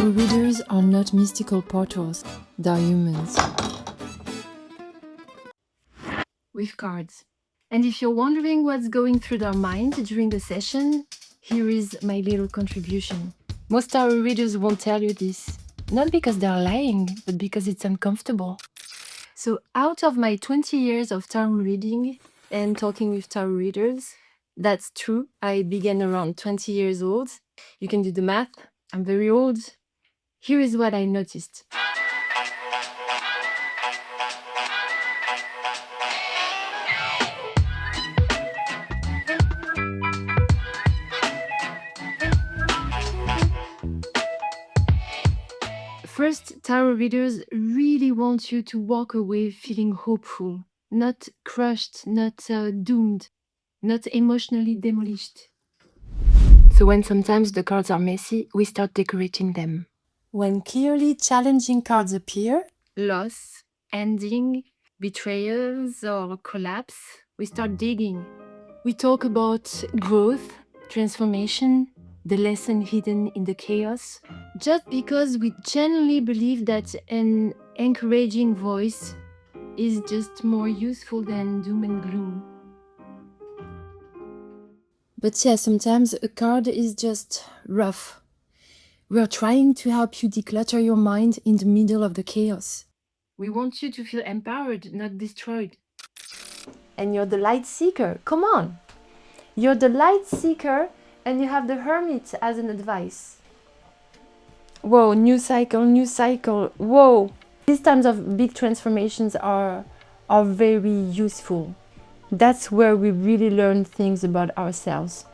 Tarot readers are not mystical portals, they are humans. With cards. And if you're wondering what's going through their mind during the session, here is my little contribution. Most tarot readers won't tell you this, not because they're lying, but because it's uncomfortable. So out of my 20 years of tarot reading and talking with tarot readers, that's true. I began around 20 years old. You can do the math. I'm very old. Here is what I noticed. First, tarot readers really want you to walk away feeling hopeful, not crushed, not doomed, not emotionally demolished. So when sometimes the cards are messy, we start decorating them. When clearly challenging cards appear, loss, ending, betrayals, or collapse, we start digging. We talk about growth, transformation, the lesson hidden in the chaos, just because we genuinely believe that an encouraging voice is just more useful than doom and gloom. But yeah, sometimes a card is just rough. We are trying to help you declutter your mind in the middle of the chaos. We want you to feel empowered, not destroyed. And you're the light seeker. Come on! You're the light seeker and you have the hermit as an advice. Whoa, new cycle, whoa! These times of big transformations are very useful. That's where we really learn things about ourselves.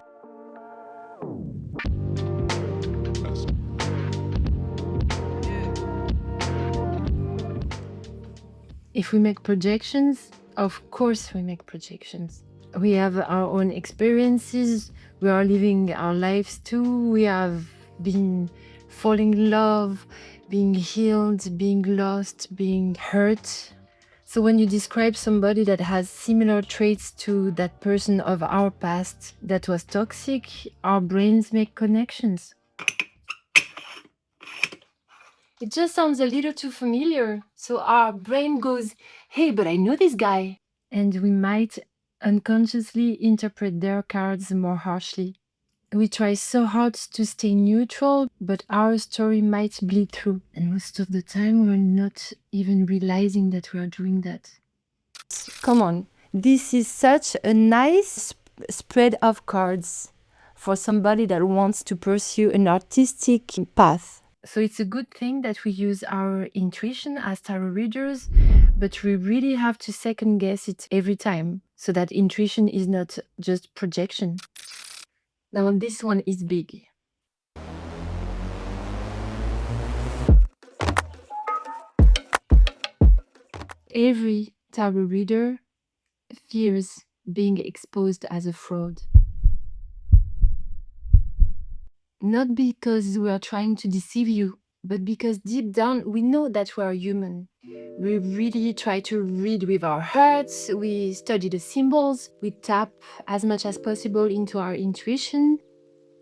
If we make projections, of course we make projections. We have our own experiences, we are living our lives too, we have been falling in love, being healed, being lost, being hurt. So when you describe somebody that has similar traits to that person of our past that was toxic, our brains make connections. It just sounds a little too familiar. So our brain goes, hey, but I know this guy. And we might unconsciously interpret their cards more harshly. We try so hard to stay neutral, but our story might bleed through. And most of the time, we're not even realizing that we are doing that. Come on. This is such a nice spread of cards for somebody that wants to pursue an artistic path. So it's a good thing that we use our intuition as tarot readers, but we really have to second guess it every time so that intuition is not just projection. Now this one is big. Every tarot reader fears being exposed as a fraud. Not because we are trying to deceive you, but because deep down we know that we are human. We really try to read with our hearts, we study the symbols, we tap as much as possible into our intuition,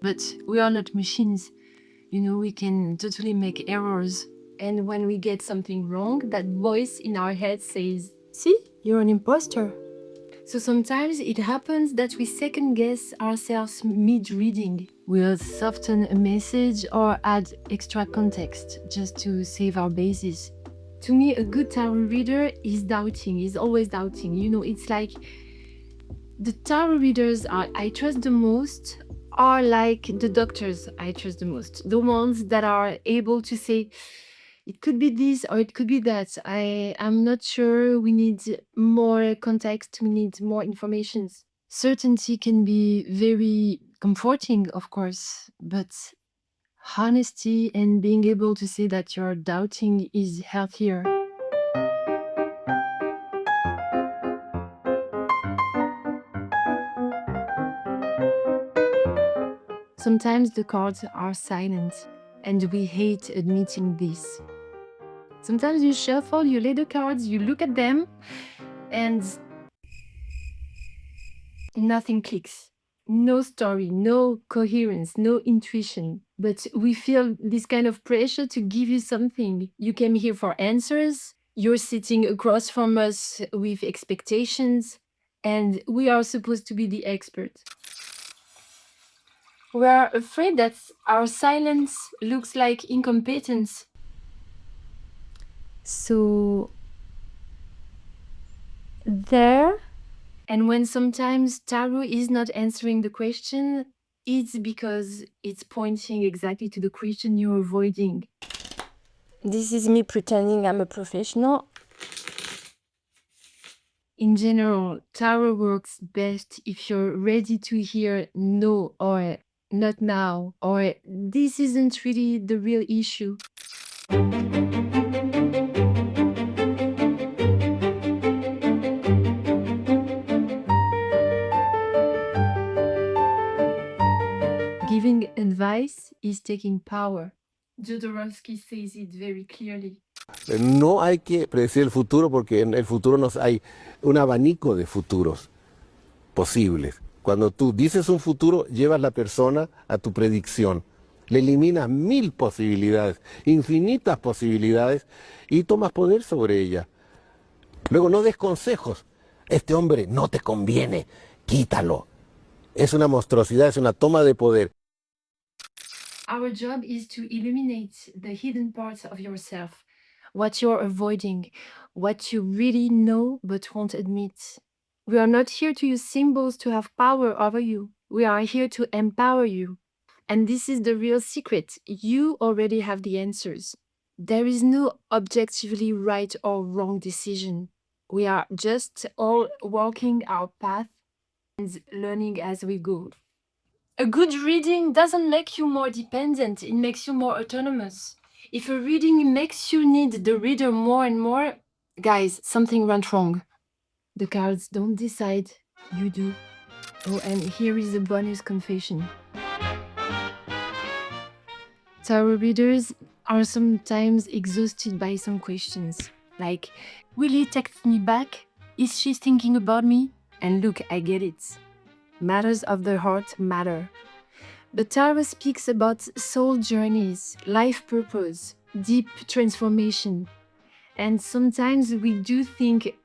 but we are not machines. You know, we can totally make errors. And when we get something wrong, that voice in our head says, see, you're an imposter. So sometimes it happens that we second guess ourselves mid-reading. We'll soften a message or add extra context just to save our bases. To me, a good tarot reader is doubting, is always doubting. You know, it's like the tarot readers I trust the most are like the doctors I trust the most. The ones that are able to say, it could be this or it could be that. I'm not sure. We need more context. We need more information. Certainty can be very comforting, of course, but honesty and being able to say that you're doubting is healthier. Sometimes the cards are silent, and we hate admitting this. Sometimes you shuffle, you lay the cards, you look at them, and nothing clicks. No story, no coherence, no intuition. But we feel this kind of pressure to give you something. You came here for answers. You're sitting across from us with expectations, and we are supposed to be the expert. We are afraid that our silence looks like incompetence. So, there. And when sometimes tarot is not answering the question, it's because it's pointing exactly to the question you're avoiding. This is me pretending I'm a professional. In general, tarot works best if you're ready to hear no or not now or this isn't really the real issue. Giving advice is taking power. Jodorowsky says it very clearly. No hay que predecir el futuro porque en el futuro hay un abanico de futuros posibles. Cuando tú dices un futuro, llevas la persona a tu predicción. Le eliminas 1000 posibilidades, infinitas posibilidades y tomas poder sobre ella. Luego no des consejos. Este hombre no te conviene, quítalo. Es una monstruosidad, es una toma de poder. Our job is to illuminate the hidden parts of yourself, what you're avoiding, what you really know but won't admit. We are not here to use symbols to have power over you. We are here to empower you. And this is the real secret. You already have the answers. There is no objectively right or wrong decision. We are just all walking our path and learning as we go. A good reading doesn't make you more dependent, it makes you more autonomous. If a reading makes you need the reader more and more, guys, something went wrong. The cards don't decide, you do. Oh, and here is a bonus confession. Tarot readers are sometimes exhausted by some questions, like, will he text me back? Is she thinking about me? And look, I get it. Matters of the heart matter. The tarot speaks about soul journeys, life purpose, deep transformation. And sometimes we do think,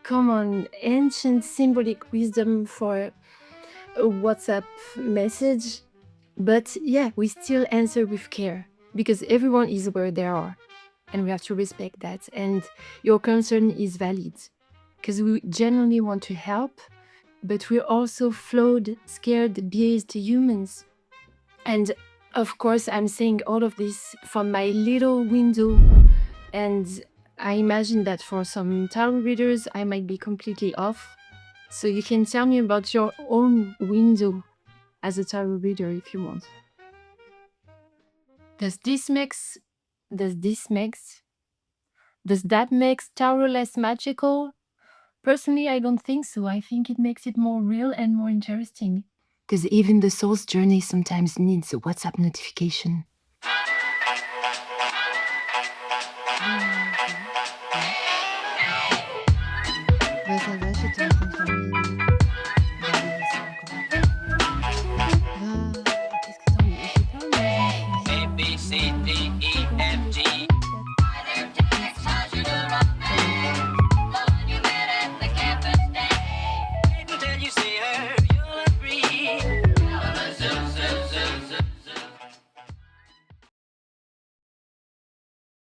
come on, ancient symbolic wisdom for a WhatsApp message. But yeah, we still answer with care because everyone is where they are. And we have to respect that. And your concern is valid because we genuinely want to help, but we're also flawed, scared, biased humans. And of course, I'm saying all of this from my little window. And I imagine that for some tarot readers, I might be completely off. So you can tell me about your own window as a tarot reader if you want. Does that make tarot less magical? Personally, I don't think so. I think it makes it more real and more interesting. Because even the soul's journey sometimes needs a WhatsApp notification.